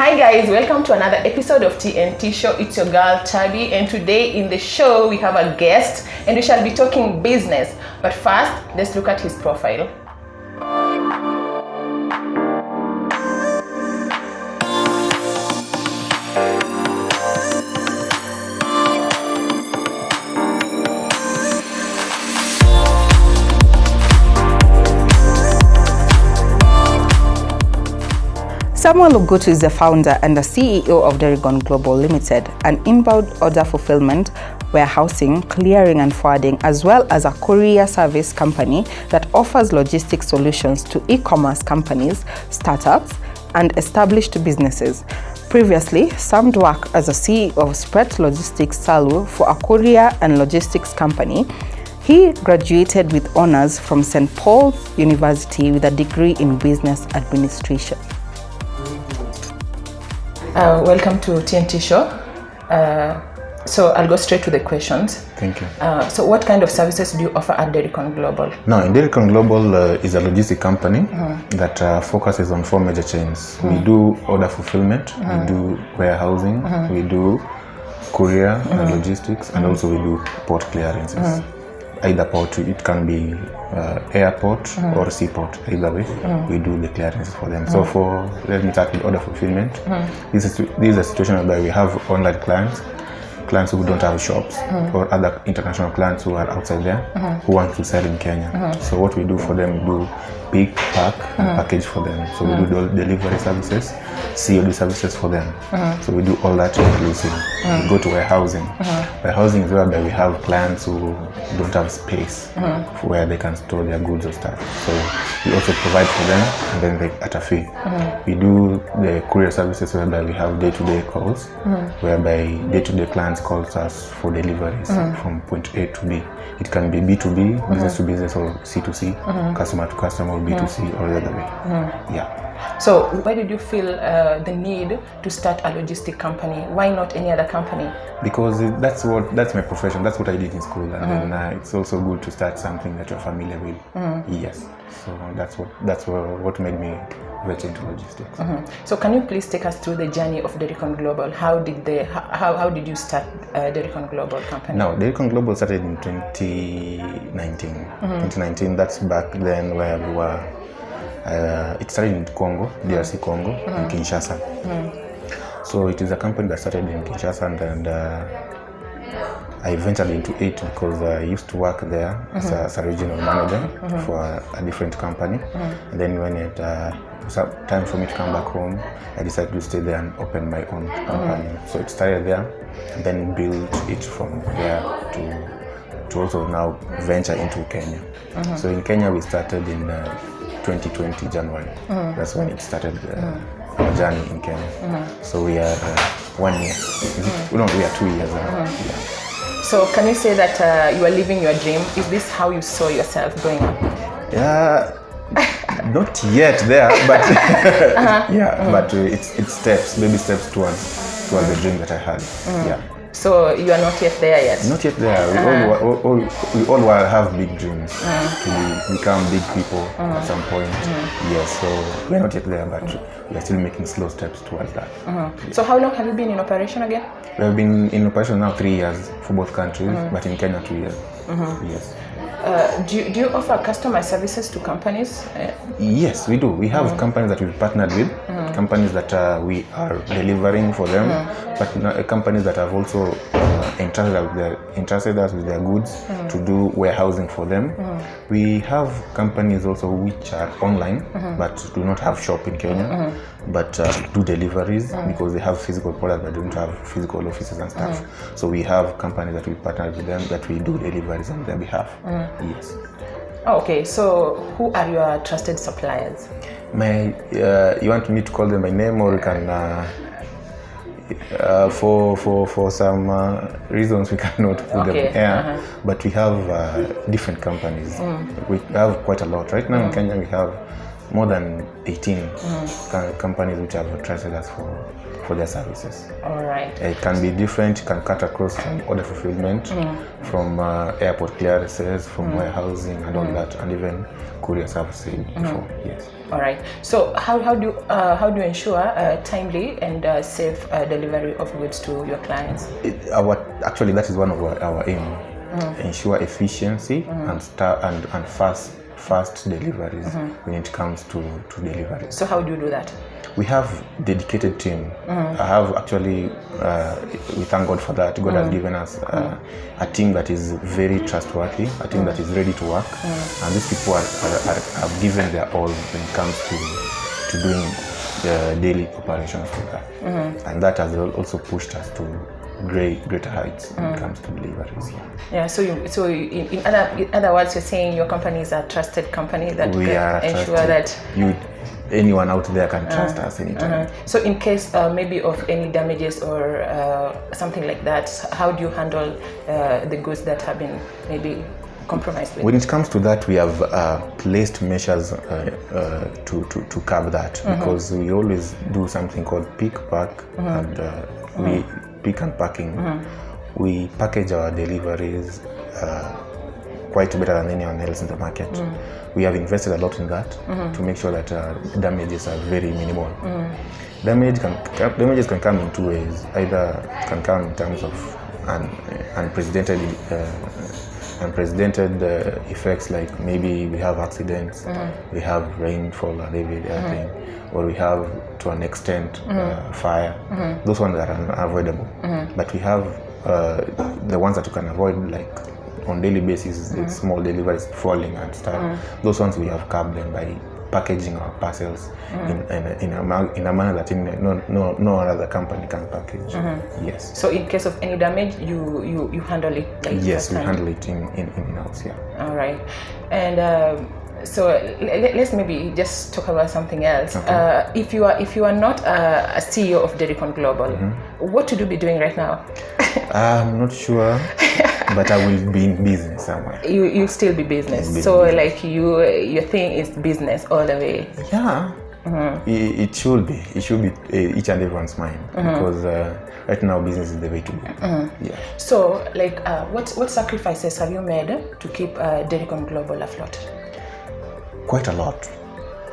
Hi guys, welcome to another episode of TNT Show. It's your girl Tabi, and today in the show we have a guest and we shall be talking business. But first, let's look at his profile. Samuel Ogutu is the founder and the CEO of Derigon Global Limited, an inbound order fulfillment, warehousing, clearing and forwarding, as well as a courier service company that offers logistics solutions to e-commerce companies, startups, and established businesses. Previously, Sam worked as a CEO of Spret Logistics Salu for a courier and logistics company. He graduated with honors from St. Paul's University with a degree in business administration. Welcome to TNT Show. So I'll go straight to the questions. Thank you. So what kind of services do you offer at Derigon Global? Now, Derigon Global is a logistic company that focuses on 4 major chains. We do order fulfillment, we do warehousing, we do courier and logistics, and also we do port clearances. Either port, it can be airport or seaport, either way, we do the clearances for them. So let me start with order fulfillment. This is a situation where we have online clients who don't have shops, or other international clients who are outside there who want to sell in Kenya. So what we do for them, we do pick, pack, and package for them. So we do delivery services, COD services for them. So we do all that inclusive. We go to warehousing. Warehousing is where we have clients who don't have space for where they can store their goods or stuff. So we also provide for them, and then at a fee. We do the courier services whereby we have day-to-day calls, whereby day-to-day clients calls us for deliveries from point A to B. It can be B2B, business to business, or C2C, customer to customer, or B2C, or the other way. Yeah. So why did you feel the need to start a logistic company? Why not any other company? Because that's my profession. That's what I did in school, and then it's also good to start something that you're familiar with. Yes. So that's what made me venture into logistics. So can you please take us through the journey of Derigon Global? How did you start Derigon Global company? Now, Derigon Global started in 2019. 2019. That's back then where we were. It started in Congo, DRC Congo, in Kinshasa. So it is a company that started in Kinshasa, and I ventured into it because I used to work there as a regional manager for a different company. And then when it was time for me to come back home, I decided to stay there and open my own company. So it started there, and then built it from there to also now venture into Kenya. So in Kenya we started in 2020 January. That's when it started our journey in Kenya. So we are 1 year. We are 2 years now. Yeah. So can you say that you are living your dream? Is this how you saw yourself growing up? Yeah, not yet there, but but it's steps, baby steps towards the dream that I had. Yeah. So you are not yet there yet? Not yet there. We all have big dreams to become big people at some point. Yes, so we're not yet there, but we are still making slow steps towards that. So how long have you been in operation again? We have been in operation now 3 years for both countries, but in Kenya 2 years. Yes. Do you offer customer services to companies? Yes, we do. We have companies that we've partnered with, companies that we are delivering for them, but companies that have also entrusted us with their goods to do warehousing for them. We have companies also which are online but do not have shop in Kenya, but do deliveries because they have physical products but don't have physical offices and stuff. So we have companies that we partner with them that we do deliveries on their behalf. Yes. Okay, so who are your trusted suppliers? You want me to call them by name, or you can for some reasons we cannot put them here, but we have different companies. We have quite a lot right now in Kenya. We have more than 18 companies which have trusted us for for their services. All right. It can be different. It can cut across from order fulfillment, from airport clearances, from warehousing and all that, and even courier services before. Yes. All right. So how do you ensure timely and safe delivery of goods to your clients? Actually, that is one of our aim. Ensure efficiency and fast deliveries when it comes to delivery. So how do you do that? We have dedicated team. I have actually, we thank God for that. God has given us a team that is very trustworthy, a team that is ready to work, and these people have given their all when it comes to doing the daily operations with that, and that has also pushed us to greater heights when it comes to deliveries. Yeah. So in other words, you're saying your company is a trusted company that we can ensure that anyone out there can trust us anytime. So in case maybe of any damages or something like that, how do you handle the goods that have been maybe compromised with? When it comes to that, we have placed measures to curb that, because we always do something called pick, pack, and we pick and packing. We package our deliveries quite better than anyone else in the market. We have invested a lot in that to make sure that damages are very minimal. Damages can come in two ways. Either it can come in terms of unprecedented effects, like maybe we have accidents, we have rainfall and every other thing, or we have, to an extent, fire. Those ones are unavoidable. But we have the ones that you can avoid, like on daily basis, the small deliveries falling and stuff. Those ones we have curbed them by packaging our parcels in a manner that no other company can package. Yes. So in case of any damage, you handle it like yes, we handle it in-house. Yeah. All right. And so let's maybe just talk about something else. Okay. If you are not a CEO of Dericon Global, what would you be doing right now? I'm not sure, but I will be in business somewhere. You still be business. So like your thing is business all the way. Yeah. It should be. It should be each and everyone's mind, because right now business is the way to go. Yeah. So like, what sacrifices have you made to keep Dericon Global afloat? Quite a lot.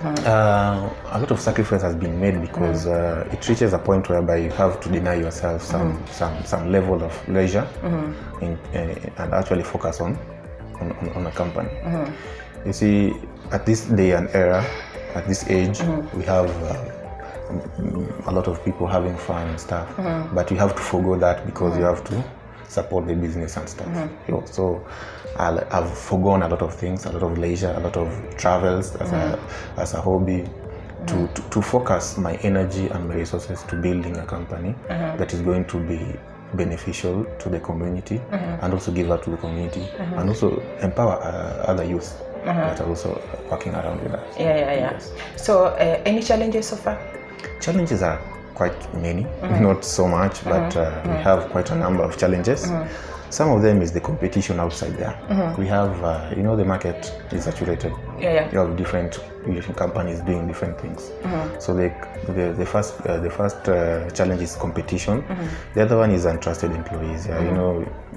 A lot of sacrifice has been made, because it reaches a point whereby you have to deny yourself some level of leisure and actually focus on a company. You see, at this day and era, at this age, we have a lot of people having fun and stuff, but you have to forgo that because you have to support the business and stuff. So I've forgone a lot of things, a lot of leisure, a lot of travels as a hobby, to focus my energy and my resources to building a company that is going to be beneficial to the community, and also give out to the community, and also empower other youth that are also working around with us. Yes. So any challenges so far? Challenges are quite many, not so much, but we have quite a number of challenges. Some of them is the competition outside there. We have, the market is saturated. You have different companies doing different things. So the first challenge is competition. The other one is untrusted employees.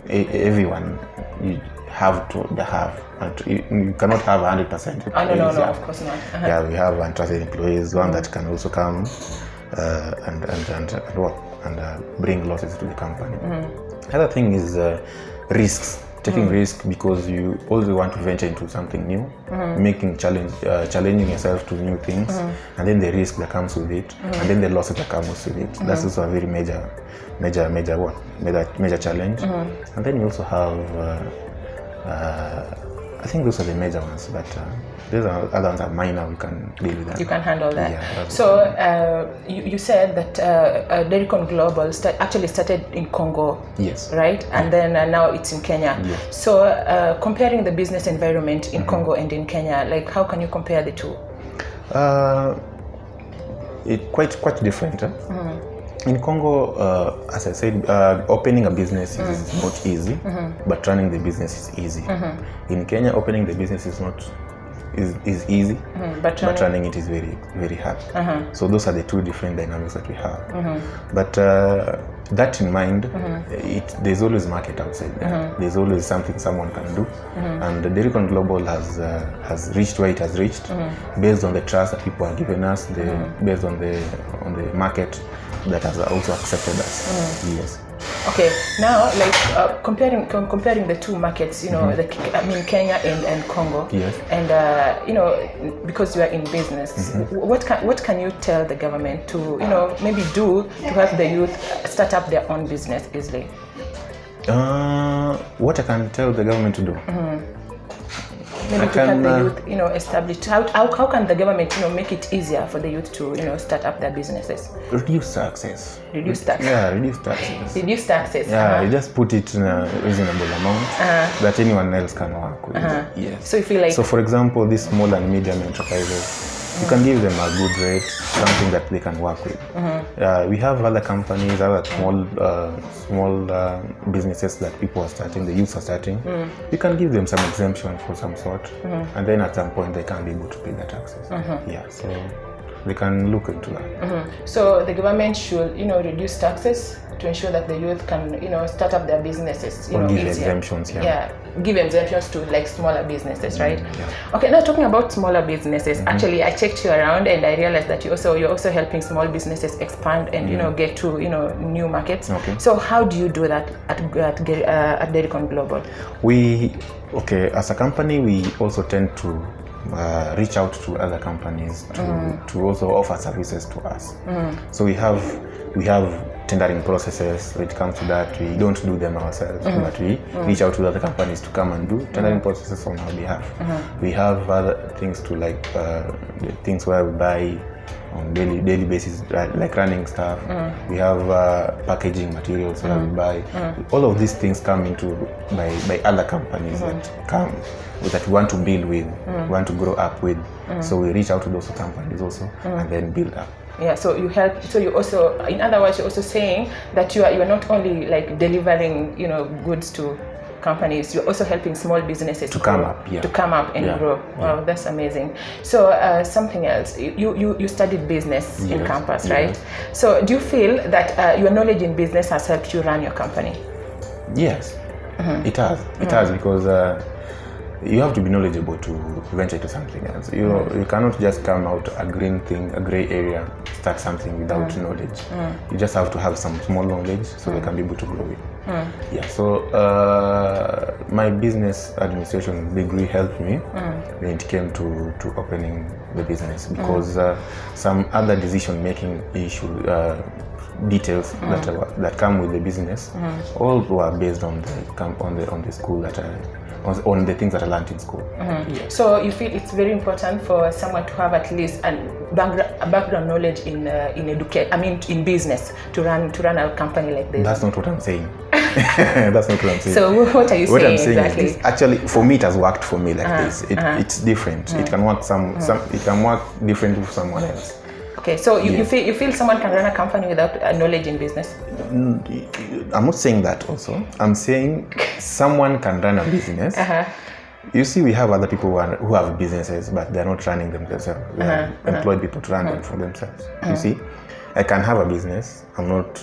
Everyone you have to have, and you cannot have 100%. No, of course not. Yeah, we have untrusted employees, one that can also come and bring losses to the company. The other thing is risks. Taking risk because you always want to venture into something new, challenging yourself to new things, and then the risk that comes with it, and then the losses that comes with it. That's also a very major challenge. And then you also have, I think those are the major ones, but those are other ones are minor. We can deal with that. You can handle that. Yeah, so you said that Dericon Global actually started in Congo. Yes. Right? And then now it's in Kenya. Yes. So comparing the business environment in Congo and in Kenya, like how can you compare the two? It's quite different. In Congo, as I said, opening a business is not easy, but running the business is easy. In Kenya, opening the business is not is easy, but running it is very, very hard. So those are the two different dynamics that we have. But that in mind, there's always market outside there. There's always something someone can do, and the Dairycon Global has reached where it has reached based on the trust that people are giving us, based on the market that has also accepted us. Yes. Okay, now like comparing the two markets, you know, Kenya and Congo. Yes. And you know, because you are in business, what can you tell the government to, you know, maybe do to help the youth start up their own business easily? What I can tell the government to do? Maybe to help the youth, you know, establish. How can the government, you know, make it easier for the youth to, you know, start up their businesses? Reduce taxes. Reduce taxes. Yeah, reduce taxes. Reduce taxes. Yeah, you just put it in a reasonable amount that anyone else can work with. Yes. So you feel like. So, for example, these small and medium enterprises, you can give them a good rate, something that they can work with. We have other companies, other small businesses that people are starting, the youth are starting. You can give them some exemption for some sort, and then at some point they can be able to pay their taxes. Yeah, so they can look into that. So the government should, you know, reduce taxes to ensure that the youth can, you know, start up their businesses, you know, give easier. exemptions. Yeah, give exemptions to like smaller businesses, right? Yeah. Okay, now talking about smaller businesses, actually I checked you around and I realized that you're also helping small businesses expand and you know, get to, you know, new markets. Okay. So how do you do that at Dairycon Global? As a company, we also tend to reach out to other companies to also offer services to us. So we have tendering processes. When it comes to that, we don't do them ourselves, but we reach out to other companies to come and do tendering processes on our behalf. We have other things to like the things where we buy on daily basis, like running stuff. We have packaging materials where we buy. All of these things come into by other companies that we want to build with, want to grow up with. So we reach out to those companies also and then build up. Yeah, so you help. So you also, in other words, you're also saying that you are not only like delivering, you know, goods to companies, you're also helping small businesses to come up, and grow. Wow, that's amazing. So something else, you studied business in campus, right? So do you feel that your knowledge in business has helped you run your company? Yes, it has. It has, because you have to be knowledgeable to venture into something else. You cannot just come out a green thing, a gray area, start something without knowledge. You just have to have some small knowledge so they can be able to grow it. Yeah. So my business administration degree helped me when it came to opening the business, because some other decision-making details that come with the business, all were based on the school that on the things that I learned in school. Yes. So you feel it's very important for someone to have at least a background knowledge in in business to run a company like this. That's not what I'm saying. That's not what I'm saying. So what are you saying? What I'm saying exactly? is this. Actually, for me, it has worked for me like this. It's different. It can work it can work differently for someone else. Okay, so you feel someone can run a company without knowledge in business? I'm not saying that also. I'm saying someone can run a business. You see, we have other people who have businesses, but they're not running them themselves. They have employed people to run them for themselves. You see, I can have a business. I'm not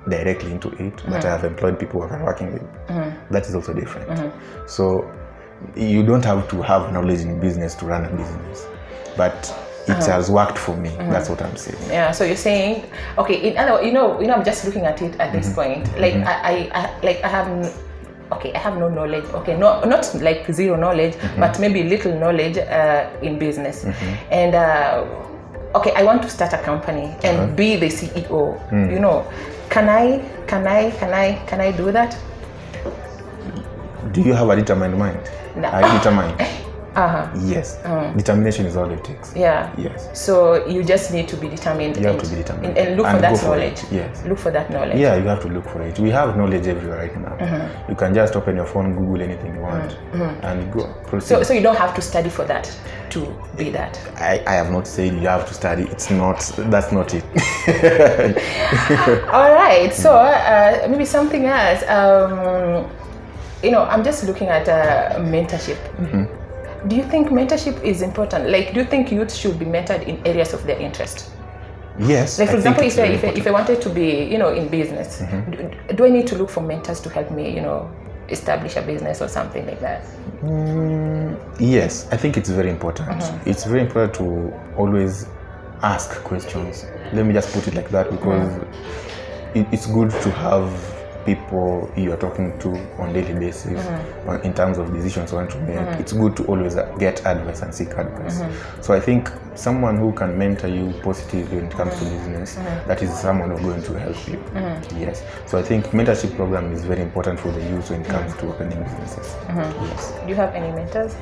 directly into it, but I have employed people who are working with. That is also different. So you don't have to have knowledge in business to run a business, but it has worked for me. That's what I'm saying. Yeah. So you're saying, okay. In other, I'm just looking at it at this point. Like I have no knowledge. Okay, not like zero knowledge, but maybe little knowledge in business. And okay, I want to start a company and be the CEO. Can I do that? Do you have a determined mind? No. Are you determined? Yes. Determination is all it takes. Yeah. Yes. So you just need to be determined. You have to be determined. And look for that knowledge. Yes. Look for that knowledge. Yeah, you have to look for it. We have knowledge everywhere right now. You can just open your phone, Google anything you want, and go proceed. So you don't have to study for that to be that. I have not said you have to study. That's not it. All right. So maybe something else. I'm just looking at mentorship. Do you think mentorship is important? Like, do you think youth should be mentored in areas of their interest? Yes. Like, for I think example, it's very important. if I wanted to be, in business, do I need to look for mentors to help me, establish a business or something like that? Yes, I think it's very important. It's very important to always ask questions. Let me just put it like that, because it's good to have people you are talking to on daily basis in terms of decisions you want to make. It's good to always get advice and seek advice. So I think someone who can mentor you positively when it comes to business, that is someone who's going to help you. Yes. So I think mentorship program is very important for the youth when it comes to opening businesses. Yes. Do you have any mentors?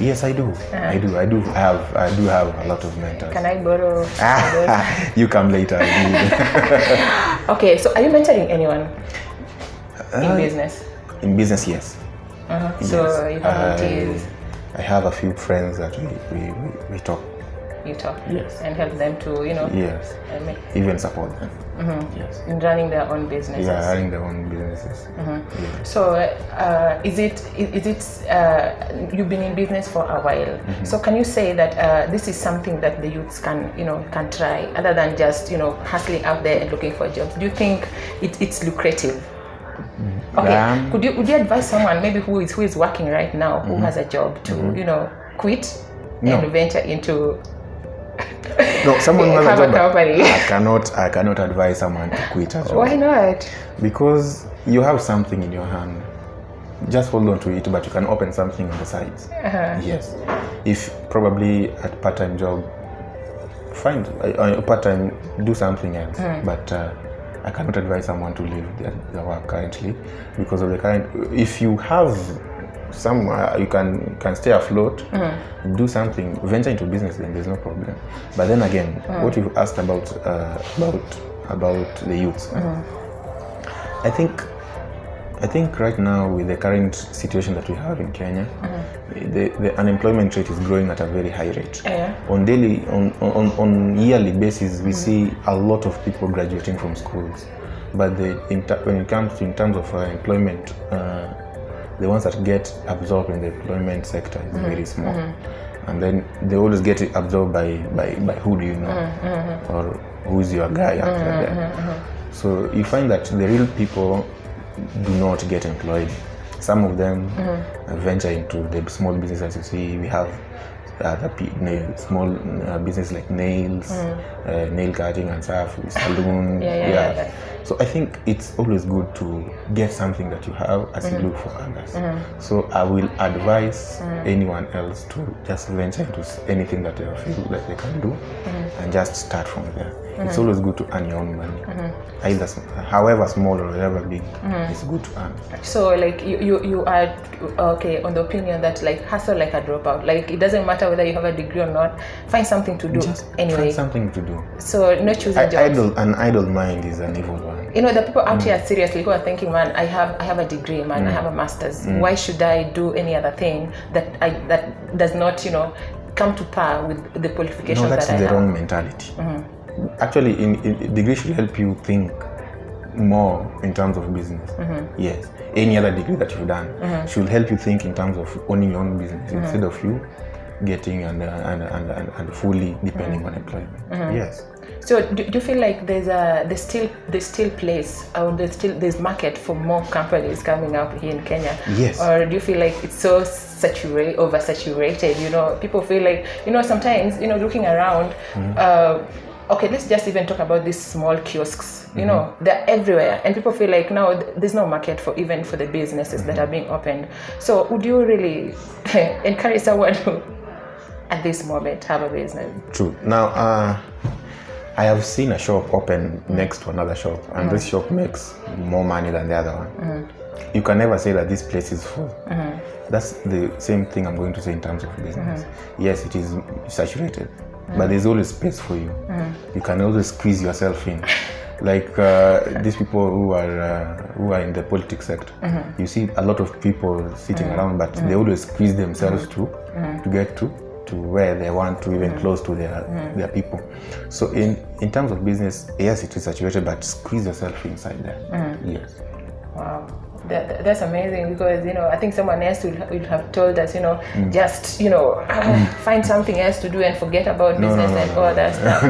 Yes, I do. I do have a lot of mentors. Can I borrow? You come later. Okay, so are you mentoring anyone in business? In business, yes. So you have mentees. I have a few friends that we talk. You talk, Yes. and help them to, Yes. Even support them. Yes. in running their own businesses. Yeah, having their own businesses. Yes. So, you've been in business for a while. So, can you say that this is something that the youths can try, other than just hustling out there and looking for jobs? Do you think it's lucrative? Okay. Would you advise someone maybe who is working right now, who has a job, to quit and venture into? No, someone who has have a job. company. I cannot advise someone to quit a job. Why not? Because you have something in your hand. Just hold on to it, but you can open something on the sides. Yes. If probably at part-time job, find a part-time, do something else. But I cannot advise someone to leave their work currently because of the current. If you have somewhere you can stay afloat, do something, venture into business, then there's no problem. But then again, what you've asked about the youth, I think right now with the current situation that we have in Kenya, the unemployment rate is growing at a very high rate. On yearly basis, we see a lot of people graduating from schools, but when it comes to in terms of employment, the ones that get absorbed in the employment sector is very small. And then they always get absorbed by who do you know, or who's your guy out there. So you find that the real people do not get employed. Some of them venture into the small businesses. You see, we have small business like nails, nail cutting and stuff, saloon. So I think it's always good to get something that you have as you look for others. So I will advise anyone else to just venture into anything that they feel that they can do and just start from there. It's always good to earn your own money, either however small or however big. It's good to earn. So like you are okay on the opinion that like hustle like a dropout. Like it doesn't matter whether you have a degree or not. Find something to do Just anyway. find something to do. So not choosing jobs. An idle mind is an evil one. The people out here seriously who are thinking, man, I have a degree, man, I have a master's. Why should I do any other thing that does not come to par with the qualifications that's that I have? the wrong mentality. Actually, in degree should help you think more in terms of business. Yes, any other degree that you've done should help you think in terms of owning your own business instead of you getting and fully depending on employment. Yes. So do you feel like there's still place, or there's market for more companies coming up here in Kenya? Yes. Or do you feel like it's so oversaturated? People feel like sometimes looking around. Okay, let's just even talk about these small kiosks. They're everywhere, and people feel like now there's no market for the businesses that are being opened. So would you really encourage someone to, at this moment, have a business? True. Now, I have seen a shop open next to another shop, and this shop makes more money than the other one. You can never say that this place is full. That's the same thing I'm going to say in terms of business. Yes, it is saturated, but there's always space for you. You can always squeeze yourself in. Like these people who are in the politics sector, you see a lot of people sitting around, but they always squeeze themselves to get to where they want to, even close to their people. So in terms of business, yes, it is saturated, but squeeze yourself inside there. Yes. Wow. That's amazing, because I think someone else will have told us just find something else to do and forget about business and all that stuff.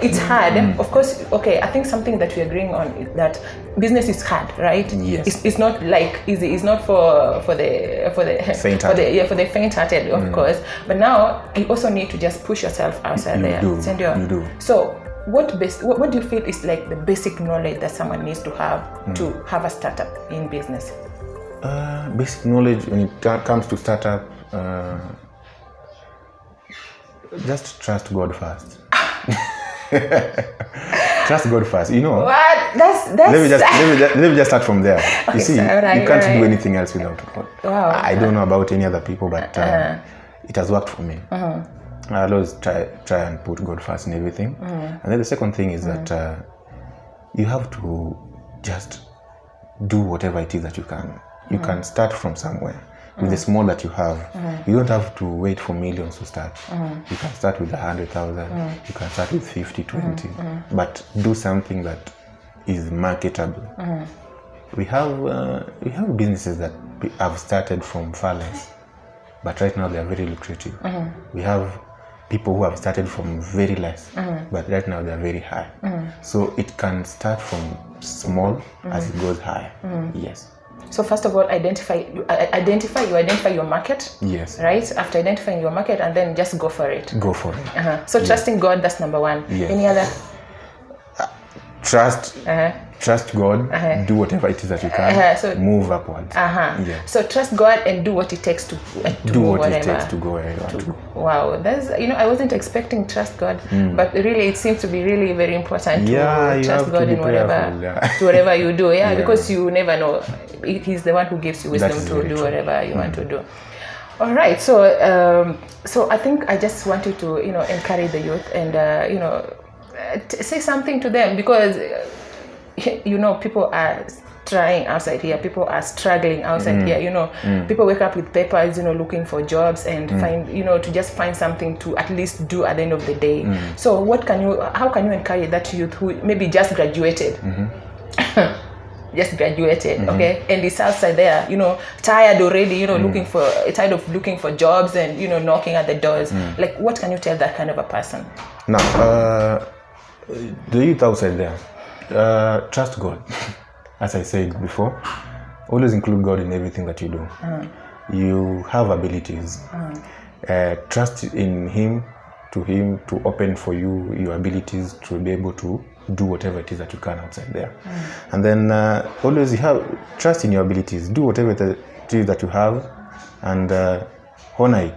It's hard. Of course, okay, I think something that we're agreeing on is that business is hard, right? Yes. It's not like easy. It's not for the faint-hearted, of course. But now you also need to just push yourself outside there. You do. So what do you feel is like the basic knowledge that someone needs to have a startup in business? Basic knowledge when it comes to startup, just trust God first. Trust God first. What? That's. Let me just start from there. Okay, you see, you can't do anything else without God. Wow. I don't know about any other people, but it has worked for me. I always try and put God first in everything. And then the second thing is that you have to just do whatever it is that you can. You can start from somewhere with the small that you have. You don't have to wait for millions to start. You can start with 100,000. You can start with 50, 20. But do something that is marketable. We have businesses that have started from far less, but right now they are very lucrative. We have people who have started from very less, but right now they are very high. So it can start from small as it goes higher. Yes. So first of all, identify your market. Yes. Right? After identifying your market, and then just go for it. Go for it. So trusting God, that's number one. Yes. Any other? Trust God. Do whatever it is that you can. So move upwards. Yeah. So trust God and do what it takes to do what whatever. it takes to go where you want to. Wow, that's I wasn't expecting trust God, but really it seems to be really very important to trust God in whatever you do. Yeah, because you never know. He's the one who gives you wisdom to do whatever you want to do. All right, so I think I just want you to encourage the youth and say something to them, because people are trying outside here, people are struggling outside here, people wake up with papers, looking for jobs and find, to just find something to at least do at the end of the day. So how can you encourage that youth who maybe just graduated? Okay, and it's outside there, tired already, tired of looking for jobs and knocking at the doors. Like, what can you tell that kind of a person? Now, the youth outside there, trust God. As I said before, always include God in everything that you do. You have abilities. Trust in Him to open for you your abilities to be able to do whatever it is that you can outside there. And then always trust in your abilities. Do whatever it is that you have, and honor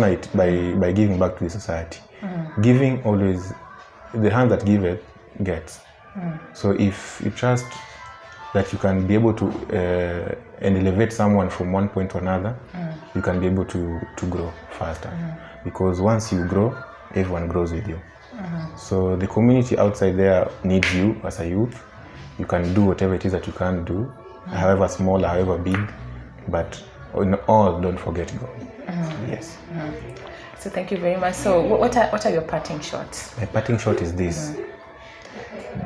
it by giving back to the society. Giving always, the hand that giveth gets. So if you trust that you can be able to and elevate someone from one point to another, you can be able to grow faster. Because once you grow, everyone grows with you. So the community outside there needs you as a youth. You can do whatever it is that you can do, however small, however big, but in all, don't forget God. Yes. So thank you very much. So what are your parting shots? My parting shot is this.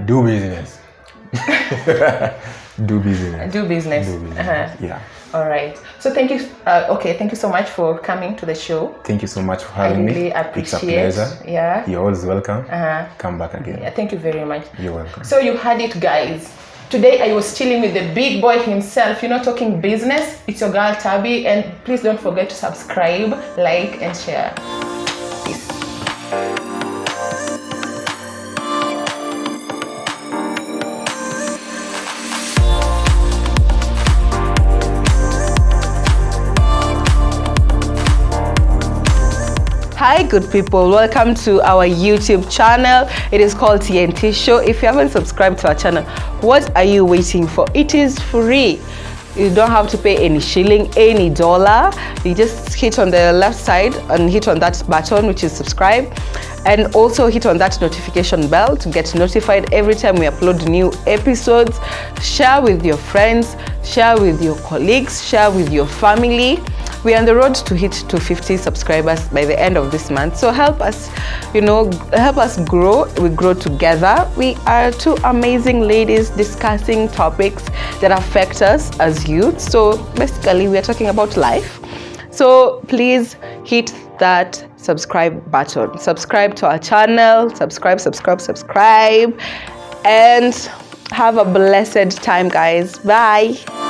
Do business. Do business. Yeah. All right. So thank you. Thank you so much for coming to the show. Thank you so much for having me. I really appreciate. It's a pleasure. Yeah. You're always welcome. Come back again. Yeah. Thank you very much. You're welcome. So you heard it, guys. Today I was chilling with the big boy himself, talking business. It's your girl Tabby, and please don't forget to subscribe, like, and share. Peace. Hi good people, welcome to our YouTube channel. It is called TNT Show. If you haven't subscribed to our channel, what are you waiting for? It is free. You don't have to pay any shilling, any dollar. You just hit on the left side and hit on that button which is subscribe, And also hit on that notification bell to get notified every time we upload new episodes. Share with your friends, share with your colleagues, share with your family. We are on the road to hit 250 subscribers by the end of this month. So help us, help us grow. We grow together. We are two amazing ladies discussing topics that affect us as youth. So basically, we are talking about life. So please hit that subscribe button. Subscribe to our channel. Subscribe. And have a blessed time, guys. Bye.